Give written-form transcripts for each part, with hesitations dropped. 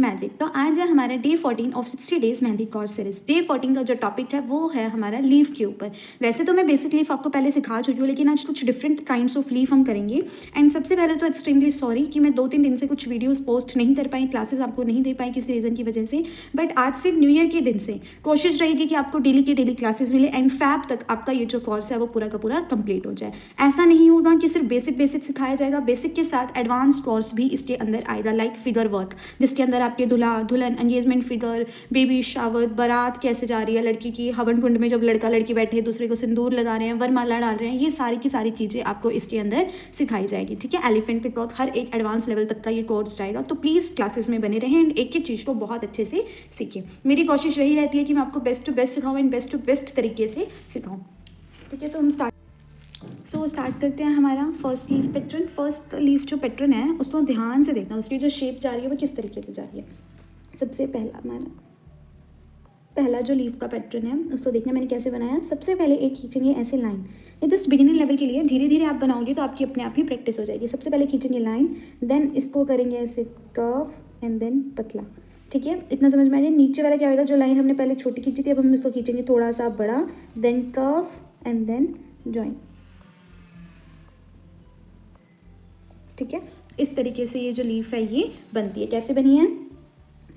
Magic. तो आज है हमारा day 14 of 60 days mehndi course series. Day 14 का जो टॉपिक है वो है हमारा लीफ के ऊपर। वैसे तो मैं बेसिक लीफ आपको पहले सिखा चुकी हूँ, लेकिन आज कुछ डिफरेंट काइंड्स ऑफ लीफ हम करेंगे। एंड सबसे पहले तो एक्सट्रीमली सॉरी कि मैं 2-3 दिन से कुछ वीडियोस पोस्ट नहीं कर पाई, क्लासेस आपको नहीं दे पाई किसी रीज़न की वजह से। बट आज से न्यू ईयर के दिन से कोशिश रहेगी कि आपको डेली की डेली क्लासेस मिले एंड फैब तक आपका ये जो कोर्स है वो पूरा का पूरा कंप्लीट हो जाए। ऐसा नहीं होगा कि सिर्फ बेसिक सिखाया जाएगा, बेसिक के साथ एडवांस कोर्स भी इसके अंदर आएगा, लाइक फिगर वर्क, जिसके अंदर आपके दूल्हा दुल्हन, एंगेजमेंट फिगर, बेबी शावर, बारात कैसे जा रही है लड़की की, हवन कुंड में जब लड़का लड़की बैठे दूसरे को सिंदूर लगा रहे हैं, वरमाला डाल रहे हैं, ये सारी की सारी चीज़ें आपको इसके अंदर सिखाई जाएगी। ठीक है, एलिफेंट पिकॉक, हर एक एडवांस लेवल तक का ये कोर्स जाएगा। तो प्लीज़ क्लासेस में बने रहें एंड एक एक चीज़ को बहुत अच्छे से सीखें। मेरी कोशिश यही रहती है कि मैं आपको बेस्ट टू बेस्ट सिखाऊँ एंड बेस्ट टू बेस्ट तरीके से सिखाऊँ। ठीक है, तो हम स्टार्ट करते हैं हमारा first leaf pattern. First leaf जो पैटर्न है उसको ध्यान से देखना, उसकी जो शेप जा रही है वो किस तरीके से जा रही है। सबसे पहला जो लीफ का पैटर्न है उसको देखना मैंने कैसे बनाया। सबसे पहले एक खींचेंगे ऐसे लाइन, ये जस्ट बिगिनर लेवल के लिए, धीरे धीरे आप बनाओगे तो आपकी अपने आप ही प्रैक्टिस हो जाएगी। सबसे पहले खींचेंगे लाइन, देन इसको करेंगे ऐसे कर्व एंड देन पतला। ठीक है, इतना समझ में आ जाए। नीचे वाला क्या होगा, जो लाइन हमने पहले छोटी खींची थी अब हम इसको खींचेंगे थोड़ा सा बड़ा, then curve and then join. ठीक है, इस तरीके से ये जो लीफ है ये बनती है। कैसे बनी है,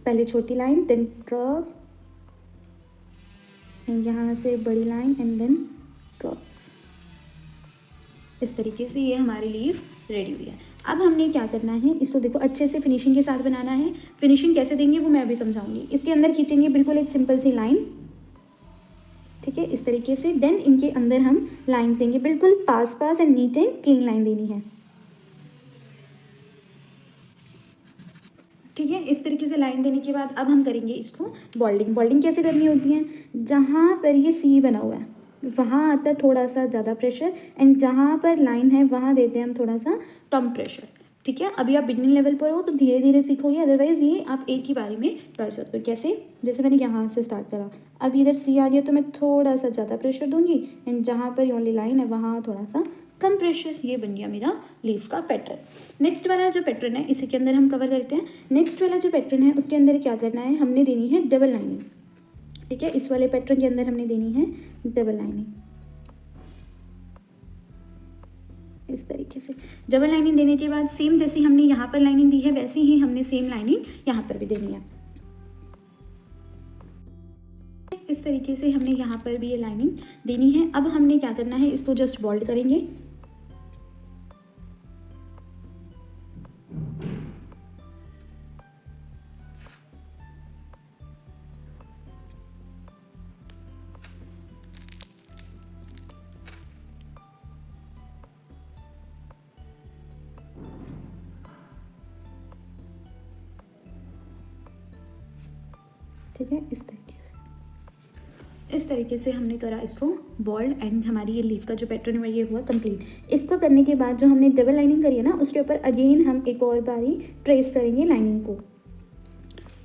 पहले छोटी लाइन, देन कर्व, एंड यहाँ से बड़ी लाइन एंड देन कर्व। इस तरीके से ये हमारी लीफ रेडी हुई है। अब हमने क्या करना है, इसको देखो अच्छे से फिनिशिंग के साथ बनाना है। फिनिशिंग कैसे देंगे वो मैं अभी समझाऊंगी। इसके अंदर खींचेंगे बिल्कुल एक सिंपल सी लाइन, ठीक है, इस तरीके से। देन इनके अंदर हम लाइंस देंगे, बिल्कुल पास पास and neat and clean line देनी है। ठीक है, इस तरीके से लाइन देने के बाद अब हम करेंगे इसको बॉल्डिंग। बॉल्डिंग कैसे करनी होती है, जहाँ पर ये सी बना हुआ है वहाँ आता है थोड़ा सा ज़्यादा प्रेशर, एंड जहाँ पर लाइन है वहाँ देते हैं हम थोड़ा सा कम प्रेशर। ठीक है, अभी आप बिगनिंग लेवल पर हो तो धीरे धीरे सीखोगे, अदरवाइज़ ये आप एक ही बारी में कर सकते हो। कैसे, जैसे मैंने यहाँ से स्टार्ट करा, अब इधर सी आ गया तो मैं थोड़ा सा ज़्यादा प्रेशर दूंगी, एंड जहाँ पर ओनली लाइन है वहाँ थोड़ा सा कम प्रेशर। ये बन गया मेरा लीफ का पैटर्न। नेक्स्ट वाला जो पैटर्न है इसी के अंदर हम कवर करते हैं। नेक्स्ट वाला जो पैटर्न है उसके अंदर क्या करना है, हमने देनी है डबल लाइनिंग। ठीक है, इस वाले पैटर्न के अंदर हमने देनी है डबल लाइनिंग। इस तरीके से डबल लाइनिंग देने के बाद सेम जैसी हमने यहाँ पर लाइनिंग दी है वैसी ही हमने सेम लाइनिंग यहाँ पर भी देनी है। इस तरीके से हमने यहाँ पर भी ये लाइनिंग देनी है। अब हमने क्या करना है, इसको जस्ट बोल्ड करेंगे। ठीक है, इस तरीके से हमने करा इसको बॉल्ड, एंड हमारी ये लीफ का जो पैटर्न है ये हुआ कंप्लीट। इसको करने के बाद जो हमने डबल लाइनिंग करी है ना उसके ऊपर अगेन हम एक और बारी ट्रेस करेंगे लाइनिंग को,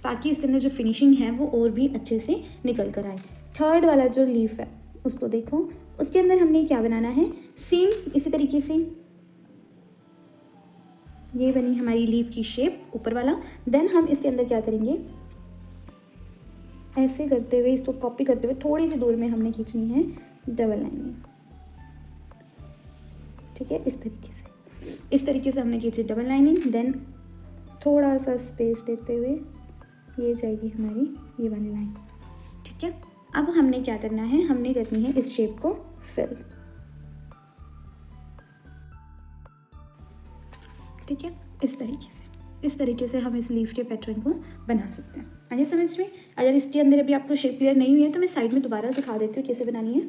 ताकि इसके अंदर जो फिनिशिंग है वो और भी अच्छे से निकल कर आए। थर्ड वाला जो लीफ है उसको देखो, उसके अंदर हमने क्या बनाना है, सेम इसी तरीके से ये बनी हमारी लीफ की शेप ऊपर वाला। देन हम इसके अंदर क्या करेंगे, ऐसे करते हुए इसको कॉपी करते हुए थोड़ी सी दूर में हमने खींचनी है डबल लाइनिंग। ठीक है, इस तरीके से हमने खींची डबल लाइनिंग। देन थोड़ा सा स्पेस देते हुए ये जाएगी हमारी ये वाली लाइन। ठीक है, अब हमने क्या करना है, हमने करनी है इस शेप को फिल। ठीक है, इस तरीके से हम इस लीफ के पैटर्न को बना सकते हैं। आइए समझ में। अगर इसके अंदर अभी आपको शेप क्लियर नहीं हुई है तो मैं साइड में दोबारा सिखा देती हूँ कैसे बनानी है।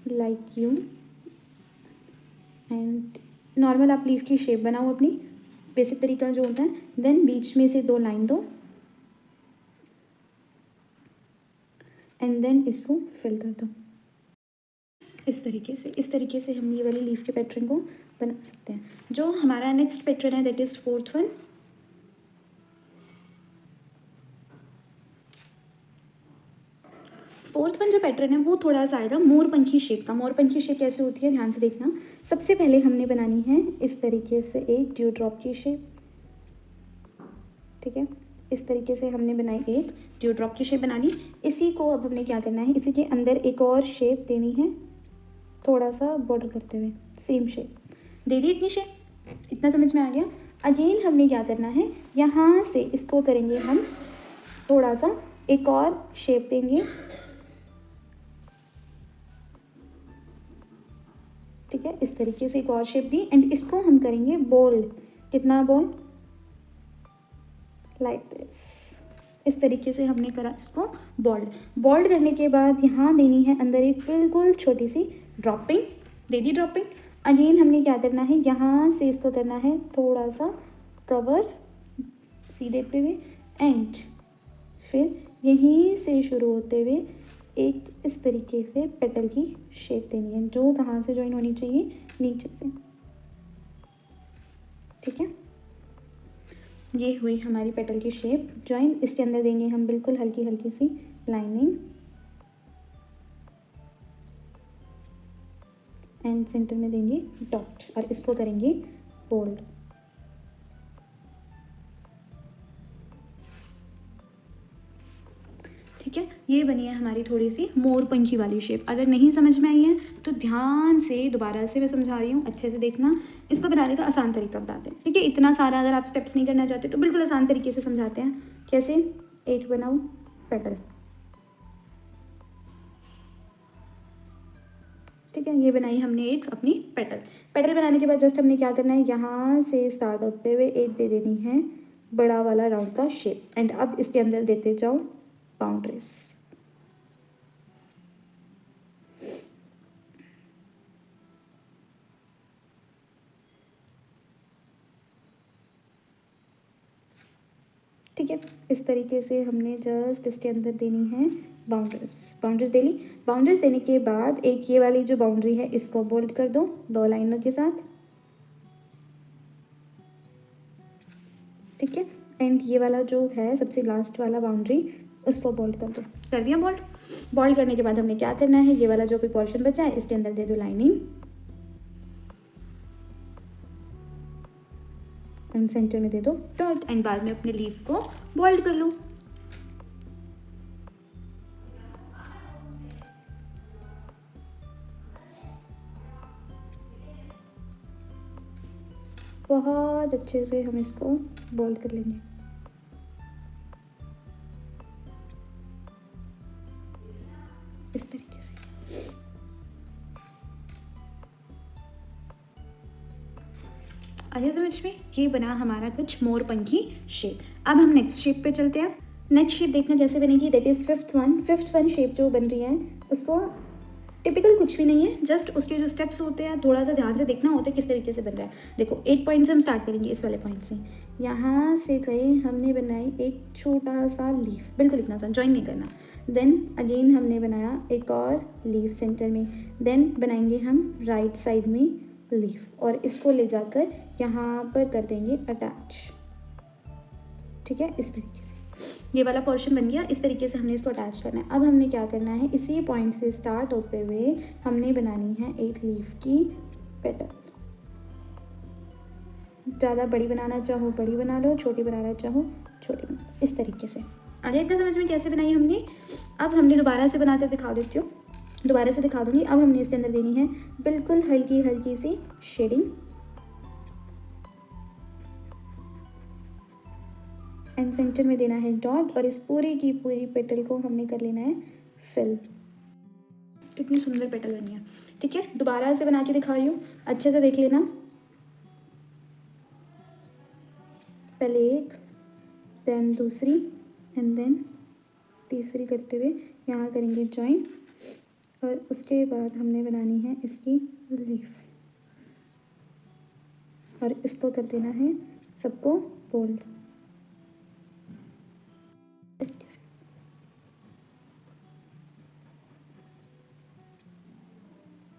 लाइक यू, एंड नॉर्मल आप लीफ की शेप बनाओ अपनी, बेसिक तरीका जो होता है। देन बीच में से 2 लाइन दो, एंड देन इसको फिल कर दो। इस तरीके से हम ये वाली लीफ के पैटर्न को बना सकते हैं। जो हमारा नेक्स्ट पैटर्न है that is fourth one. Fourth one जो पैटर्न है वो थोड़ा सा आएगा मोरपंखी शेप का। मोरपंखी शेप कैसे होती है ध्यान से देखना। सबसे पहले हमने बनानी है इस तरीके से एक ड्यू ड्रॉप की शेप, ठीक है, इस तरीके से हमने बनाई एक ड्यू ड्रॉप की शेप बना ली। इसी को अब हमने क्या करना है, इसी के अंदर एक और शेप देनी है, थोड़ा सा बॉर्डर करते हुए सेम शेप दे दी। इतनी शेप, इतना समझ में आ गया। अगेन हमने क्या करना है, यहाँ से इसको करेंगे हम थोड़ा सा एक और शेप देंगे, ठीक है, इस तरीके से एक और शेप दी एंड इसको हम करेंगे बोल्ड। कितना बोल्ड, लाइक दिस, इस तरीके से हमने करा इसको बोल्ड। बोल्ड करने के बाद यहाँ देनी है अंदर एक बिल्कुल छोटी सी ड्रॉपिंग, दे दी ड्रॉपिंग। अगेन हमने क्या करना है, यहाँ से इसको करना है थोड़ा सा कवर सी देते हुए एंड फिर यहीं से शुरू होते हुए एक इस तरीके से पेटल की शेप देनी है, जो कहाँ से ज्वाइन होनी चाहिए, नीचे से, ठीक है। ये हुई हमारी पेटल की शेप ज्वाइन। इसके अंदर देंगे हम बिल्कुल हल्की हल्की सी लाइनिंग एंड सेंटर में देंगे डॉट और इसको करेंगे बोल्ड। ठीक है, ये बनी है हमारी थोड़ी सी मोर पंखी वाली शेप। अगर नहीं समझ में आई है तो ध्यान से दोबारा से मैं समझा रही हूँ, अच्छे से देखना। इसको बनाने का आसान तरीका बताते हैं, ठीक है। इतना सारा अगर आप स्टेप्स नहीं करना चाहते तो बिल्कुल आसान तरीके से समझाते हैं। कैसे, एक बनाओ पेटल, ठीक है, ये बनाई हमने एक अपनी पेटल। पेटल बनाने के बाद जस्ट हमने क्या करना है, यहाँ से स्टार्ट होते हुए एक दे देनी है बड़ा वाला राउंड का शेप एंड अब इसके अंदर देते जाओ बाउंड्रीज। ठीक है, इस तरीके से हमने जस्ट इसके अंदर देनी है बाउंड्रीज। बाउंड्रीज दे ली। बाउंड्रीज देने के बाद एक ये वाली जो बाउंड्री है इसको बोल्ड कर दो दो लाइनों के साथ, ठीक है। एंड ये वाला जो है सबसे लास्ट वाला बाउंड्री उसको बोल्ड कर दो। कर दिया बोल्ड। बोल्ड करने के बाद हमने क्या करना है, ये वाला जो भी पोर्शन बचा है इसके अंदर दे दो लाइनिंग एंड सेंटर में दे दो डॉट एंड बाद में अपने लीफ को बोल्ड कर लो। बहुत अच्छे से हम इसको बोल्ड कर लेंगे। इस तरीके से आइए समझ में, ये बना हमारा कुछ मोर पंखी शेप। अब हम नेक्स्ट शेप पे चलते हैं। नेक्स्ट शेप देखना कैसे बनेगी, that is fifth one shape जो बन रही है उसको टिपिकल कुछ भी नहीं है, जस्ट उसके जो स्टेप्स होते हैं थोड़ा सा ध्यान से देखना होता है किस तरीके से बन रहा है। देखो एक पॉइंट से हम स्टार्ट करेंगे, इस वाले पॉइंट से यहाँ से गए, हमने बनाई एक छोटा सा लीफ, बिल्कुल इतना सा, ज्वाइन नहीं करना। देन अगेन हमने बनाया एक और लीफ सेंटर में, देन बनाएंगे हम राइट साइड में लीफ और इसको ले जाकर यहाँ पर कर देंगे अटैच, ठीक है। इस तरीके से ये वाला पोर्शन बन गया। इस तरीके से हमने इसको अटैच करना है। अब हमने क्या करना है, इसी पॉइंट से स्टार्ट होते हुए हमने बनानी है एक लीफ की पेटल। ज़्यादा बड़ी बनाना चाहो बड़ी बना लो, छोटी बनाना चाहो छोटी बना लो। इस तरीके से आ गया इतना समझ में कैसे बनाई हमने। अब हमने दोबारा से बनाकर दिखा देती हूँ, दोबारा से दिखा दूंगी। अब हमने इसके अंदर देनी है बिल्कुल हल्की हल्की सी शेडिंग एंड सेंटर में देना है डॉट और इस पूरी की पूरी पेटल को हमने कर लेना है फिल। कितनी सुंदर पेटल बनी है, ठीक है। दोबारा से बना के दिखा रही हूँ, अच्छे से देख लेना। पहले एक, देन दूसरी एंड देन तीसरी करते हुए यहाँ करेंगे जॉइन और उसके बाद हमने बनानी है इसकी लीफ और इसको कर देना है सबको बोल्ड।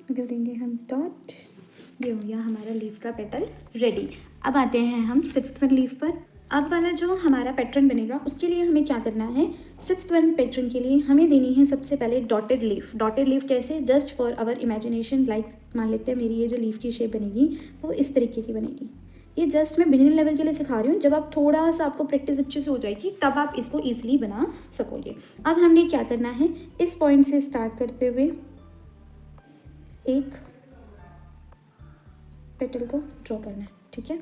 कर देंगे हम डॉट। ये हो गया हमारा लीफ का पेटल रेडी। अब आते हैं हम सिक्स्थ वन लीफ पर। अब वाला जो हमारा पैटर्न बनेगा उसके लिए हमें क्या करना है, सिक्स्थ वन पैटर्न के लिए हमें देनी है सबसे पहले डॉटेड लीफ। डॉटेड लीफ कैसे, just for our imagination, like मान लेते हैं मेरी ये जो लीफ की शेप बनेगी वो इस तरीके की बनेगी। ये जस्ट मैं बिगिनर लेवल के लिए सिखा रही हूँ, जब आप थोड़ा सा आपको प्रैक्टिस अच्छे से हो जाएगी तब आप इसको ईजिली बना सकोगे। अब हमने क्या करना है, इस पॉइंट से स्टार्ट करते हुए एक पेटल को ड्रॉ करना है, ठीक है,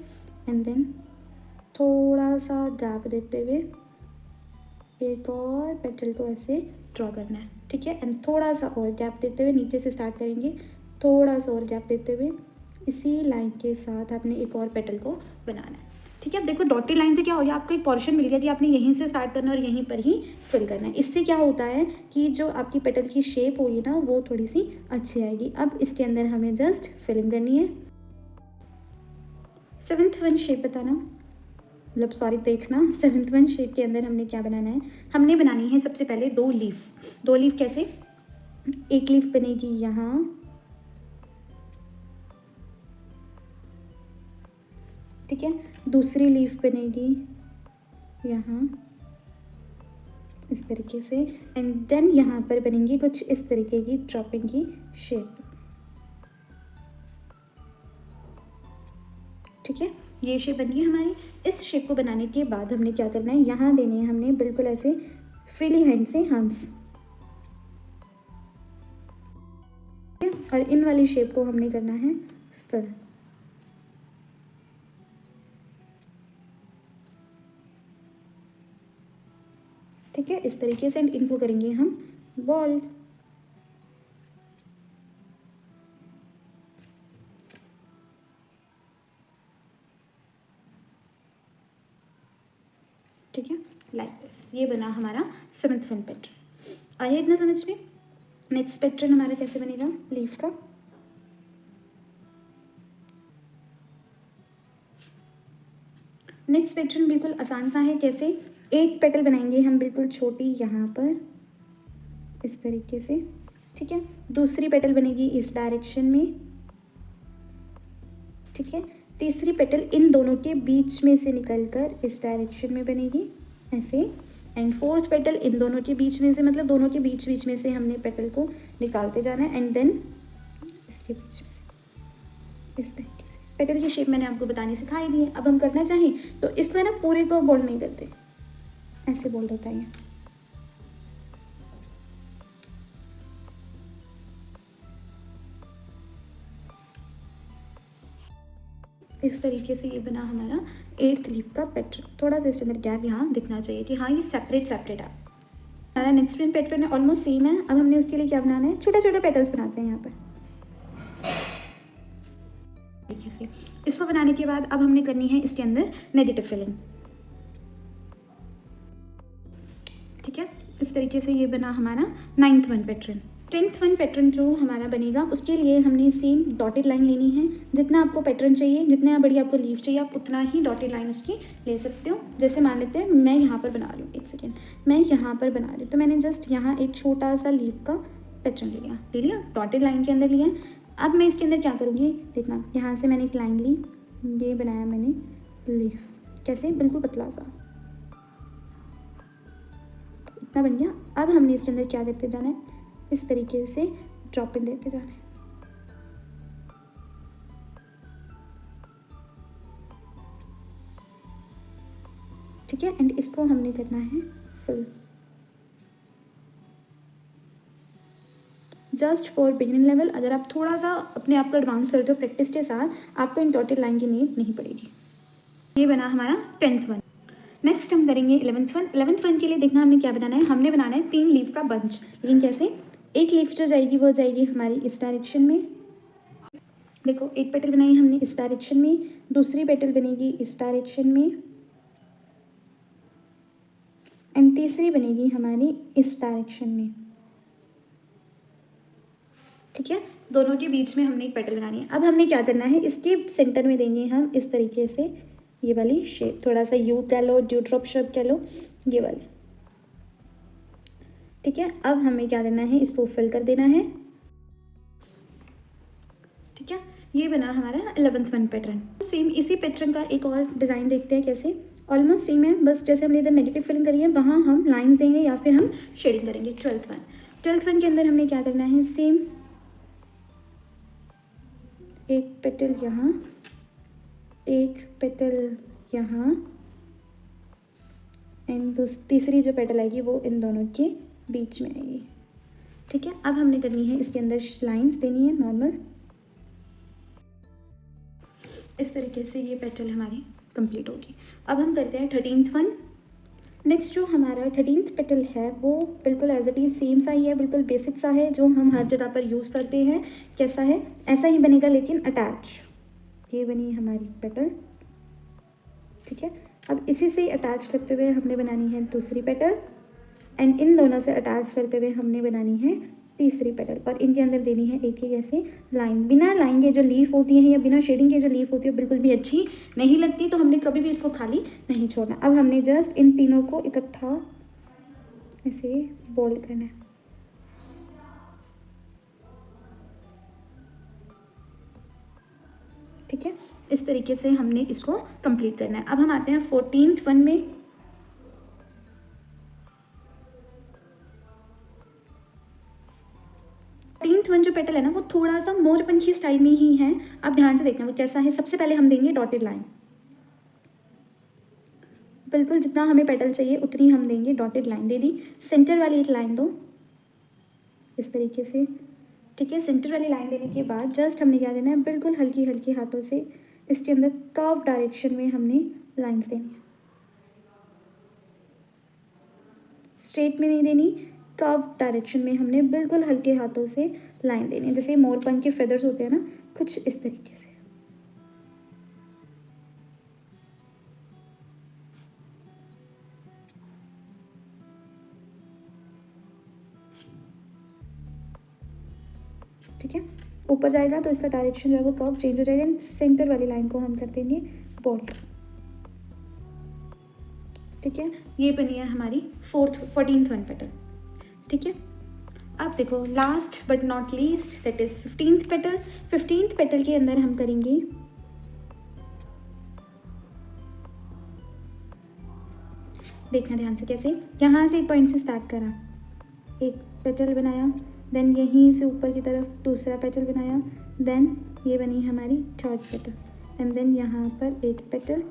एंड देन थोड़ा सा गैप देते हुए एक और पेटल को ऐसे ड्रॉ करना है, ठीक है, एंड थोड़ा सा और गैप देते हुए नीचे से स्टार्ट करेंगे, थोड़ा सा और गैप देते हुए इसी लाइन के साथ आपने एक और पेटल को बनाना है, ठीक है। अब देखो डॉटेड लाइन से क्या हो गया, आपको एक पोर्शन मिल गया कि आपने यहीं से स्टार्ट करना है और यहीं पर ही फिल करना है। इससे क्या होता है कि जो आपकी पेटल की शेप होगी ना वो थोड़ी सी अच्छी आएगी। अब इसके अंदर हमें जस्ट फिलिंग करनी है। 7th वन शेप बताना, मतलब सॉरी देखना, 7th वन शेप के अंदर हमने क्या बनाना है, हमने बनानी है सबसे पहले 2 लीफ। 2 लीफ कैसे, एक लीफ बनेगी यहाँ, ठीक है, दूसरी लीफ बनेगी यहाँ इस तरीके से, एंड देन यहाँ पर बनेंगी कुछ इस तरीके की ड्रॉपिंग की शेप, ठीक है, ये शेप बन गई हमारी। इस शेप को बनाने के बाद हमने क्या करना है, यहाँ देने हैं हमने बिल्कुल ऐसे फ्रीली हैंड से हम्स, और इन वाली शेप को हमने करना है फिल, ठीक है, इस तरीके से, एंड इनको करेंगे हम बॉल्ड, ठीक है, लाइक दिस। ये बना हमारा 7th वन पैटर्न। आइए इतना समझ में। नेक्स्ट पैटर्न हमारा कैसे बनेगा लीफ का, नेक्स्ट पैटर्न बिल्कुल आसान सा है। कैसे, एक पेटल बनाएंगे हम बिल्कुल छोटी यहाँ पर इस तरीके से, ठीक है, दूसरी पेटल बनेगी इस डायरेक्शन में, ठीक है, तीसरी पेटल इन दोनों के बीच में से निकलकर इस डायरेक्शन में बनेगी ऐसे, एंड 4th पेटल इन दोनों के बीच में से, मतलब दोनों के बीच बीच में से हमने पेटल को निकालते जाना है, एंड देन इसके बीच में से इस तरीके से। पेटल की शेप मैंने आपको बतानी सिखाई दी है। अब हम करना चाहें तो इसको है ना पूरे को बोल्ड नहीं करते, ऐसे बोल्ड होता है, इस तरीके से। ये बना हमारा 8th लीफ का पैटर्न। थोड़ा सा इसके अंदर गैप यहाँ दिखना चाहिए कि हाँ ये सेपरेट सेपरेट है। हमारा नेक्स्ट पैटर्न है ऑलमोस्ट सेम है। अब हमने उसके लिए क्या बनाना है, छोटे छोटे पेटल्स बनाते हैं यहाँ पर तरीके से। इसको बनाने के बाद अब हमने करनी है इसके अंदर नेगेटिव फिलिंग, ठीक है, इस तरीके से। ये बना हमारा 9th one pattern. 10th one pattern जो हमारा बनेगा उसके लिए हमने सेम डॉटेड लाइन लेनी है। जितना आपको पैटर्न चाहिए, जितने बड़ी आपको लीफ चाहिए, आप उतना ही डॉटेड लाइन उसकी ले सकते हो। जैसे मान लेते हैं मैं यहाँ पर बना रही हूँ, एक सेकेंड, मैं यहाँ पर बना रही हूँ तो मैंने जस्ट यहाँ एक छोटा सा लीफ का पैटर्न ले लिया डॉटेड लाइन के अंदर लिया। अब मैं इसके अंदर क्या करूँगी, देखना, यहाँ से मैंने एक लाइन ली, ये बनाया मैंने लीफ, कैसे, बिल्कुल पतला सा, इतना बन गया। अब हमने इसके अंदर क्या करते जाना है, इस तरीके से ड्रॉप इन देते जाना है, ठीक है, एंड इसको हमने करना है fill. Just for beginner level. अगर आप थोड़ा सा अपने आप को एडवांस करते हो प्रैक्टिस के साथ, आपको इन डॉटेड लाइन की नीड नहीं पड़ेगी। ये बना हमारा 10th वन। नेक्स्ट हम करेंगे 11th वन। 11th वन के लिए देखना हमने क्या बनाना है, हमने बनाना है 3 लीफ का बंच। लेकिन कैसे, एक लीफ जो जाएगी वो जाएगी हमारी इस डायरेक्शन में, देखो एक पेटल बनाई हमने इस डायरेक्शन में, दूसरी पेटल बनेगी इस डायरेक्शन में, एंड तीसरी बनेगी हमारी इस डायरेक्शन में, ठीक है, दोनों के बीच में हमने एक पेटल बनानी है। अब हमने क्या करना है, इसके सेंटर में देंगे हम इस तरीके से ये वाली शेप, थोड़ा सा यू कह लो, ड्यू ड्रॉप शेप कह लो, ये वाली, ठीक है। अब हमें क्या करना है, इसको फिल कर देना है, ठीक है। ये बना हमारा 11th वन पैटर्न। सेम इसी पैटर्न का एक और डिज़ाइन देखते हैं कैसे, ऑलमोस्ट सेम है, बस जैसे हमने इधर नेगेटिव फिलिंग करी है वहाँ हम लाइंस देंगे या फिर हम शेडिंग करेंगे। 12th वन के अंदर हमने क्या करना है, सेम एक पेटल यहाँ, एक पेटल यहाँ एंड तीसरी जो पेटल आएगी वो इन दोनों के बीच में आएगी। ठीक है, अब हमने करनी है इसके अंदर लाइंस देनी है नॉर्मल। इस तरीके से ये पेटल हमारी कंप्लीट होगी। अब हम करते हैं 13th वन। नेक्स्ट जो हमारा 13th पेटल है वो बिल्कुल एज इट इज़ सेम सा ही है, बिल्कुल बेसिक सा है जो हम हर जगह पर यूज़ करते हैं। कैसा है, ऐसा ही बनेगा लेकिन अटैच। ये बनी हमारी पेटल। ठीक है, अब इसी से अटैच करते हुए हमने बनानी है दूसरी पेटल एंड इन दोनों से अटैच करते हुए हमने बनानी है तीसरी पेटल और इनके अंदर देनी है एक ही ऐसे लाइन। बिना लाइन के जो लीफ होती है या बिना शेडिंग के जो लीफ होती है बिल्कुल भी अच्छी नहीं लगती, तो हमने कभी भी इसको खाली नहीं छोड़ना। अब हमने जस्ट इन तीनों को इकट्ठा ऐसे बोल करना है। ठीक है, इस तरीके से हमने इसको कंप्लीट करना है। अब हम आते हैं 14th वन में। वन जो पेटल है ना वो थोड़ा सा मोरपंखी स्टाइल में ही है। आप ध्यान से देखना वो कैसा है। सबसे पहले हम देंगे डॉटेड लाइन, बिल्कुल जितना हमें पेटल चाहिए उतनी हम देंगे। डॉटेड लाइन दे दी, सेंटर वाली एक लाइन दो इस तरीके से। ठीक है, सेंटर वाली लाइन देने के बाद जस्ट हमने क्या करना है, बिल्कुल हल्की हल्की हाथों से इसके अंदर कर्व डायरेक्शन में हमने लाइंस देनी है। स्ट्रेट में नहीं देनी, कर्व डायरेक्शन में हमने बिल्कुल हल्के हाथों से लाइन देनी है। जैसे मोरपंख के फेदर्स होते हैं ना, कुछ इस तरीके से। ठीक है, ऊपर जाएगा तो इसका डायरेक्शन जो है वो कर्व चेंज हो जाएगा। सेंटर वाली लाइन को हम कर देंगे बोल्ड। ठीक है, ये बनी है हमारी 14th वन पेटल। ठीक है, अब देखो last but not least that is 15th petal. 15th petal के अंदर हम करेंगे देखना ध्यान से कैसे। यहाँ से एक पॉइंट से स्टार्ट करा, एक पेटल बनाया, देन यहीं से ऊपर की तरफ दूसरा पेटल बनाया, देन ये बनी हमारी 3rd पेटल एंड देन यहाँ पर एक petal,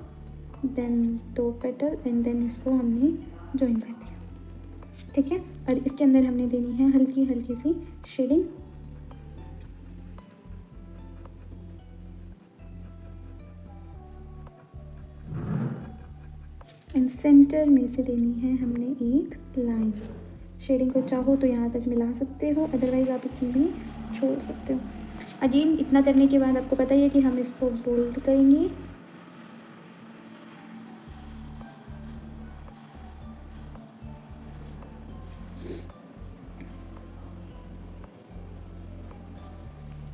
then 2 petal and then इसको हमने ज्वाइन कर दिया। ठीक है, और इसके अंदर हमने देनी है हल्की हल्की सी शेडिंग। एंड सेंटर में से देनी है हमने एक लाइन। शेडिंग को चाहो तो यहाँ तक मिला सकते हो, अदरवाइज आप इतनी भी छोड़ सकते हो। अगेन इतना करने के बाद आपको पता ही है कि हम इसको बोल्ड करेंगे।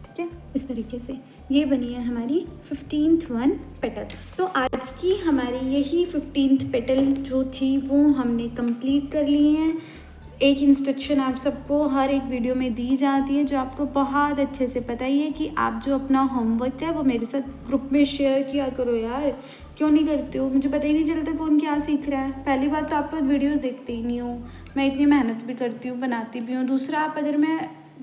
ठीक है, इस तरीके से ये बनी है हमारी 15th वन पेटल। तो आज की हमारी यही 15th पेटल जो थी वो हमने कंप्लीट कर ली हैं। एक इंस्ट्रक्शन आप सबको हर एक वीडियो में दी जाती है जो आपको बहुत अच्छे से पता ही है कि आप जो अपना होमवर्क है वो मेरे साथ ग्रुप में शेयर किया करो यार। क्यों नहीं करते हो? मुझे पता ही नहीं चलता कौन क्या सीख रहा है। पहली बात तो आप पर वीडियोज़ देखते ही नहीं हो, मैं इतनी मेहनत भी करती हूँ, बनाती भी हूँ। दूसरा, आप अगर मैं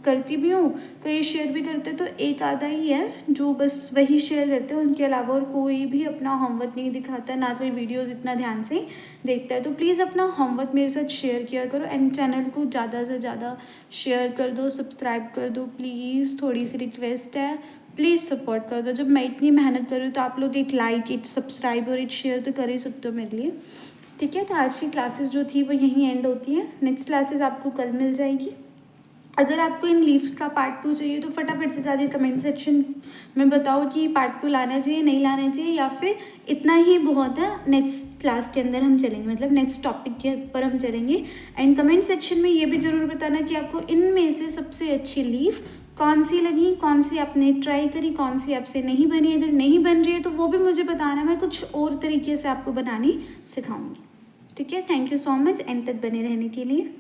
करती भी हूँ तो ये शेयर भी करते तो एक आधा ही है जो बस वही शेयर करते हैं, उनके अलावा और कोई भी अपना होमवर्क नहीं दिखाता, ना कोई वीडियोस इतना ध्यान से देखता है। तो प्लीज़ अपना होमवर्क मेरे साथ शेयर किया करो एंड चैनल को ज़्यादा से ज़्यादा शेयर कर दो, सब्सक्राइब कर दो प्लीज़। थोड़ी सी रिक्वेस्ट है, प्लीज़ सपोर्ट कर दो। जब मैं इतनी मेहनत कर रही हूँ तो आप लोग एक लाइक, एक सब्सक्राइब और एक शेयर तो कर ही सकते हो मेरे लिए। ठीक है, तो आज की क्लासेस जो थी वो यहीं एंड होती है। नेक्स्ट क्लासेस आपको कल मिल जाएगी। अगर आपको इन लीव्स का पार्ट 2 चाहिए तो फटाफट से जाके कमेंट सेक्शन में बताओ कि पार्ट 2 लाना चाहिए, नहीं लाना चाहिए, या फिर इतना ही बहुत है। नेक्स्ट क्लास के अंदर हम चलेंगे, मतलब नेक्स्ट टॉपिक के ऊपर हम चलेंगे। एंड कमेंट सेक्शन में ये भी ज़रूर बताना कि आपको इनमें से सबसे अच्छी लीव कौन सी लगी, कौन सी आपने ट्राई करी, कौन सी आपसे नहीं बनी। अगर नहीं बन रही है तो वो भी मुझे बताना, मैं कुछ और तरीके से आपको बनानी सिखाऊंगी। ठीक है, thank you so much and तक बने रहने के लिए।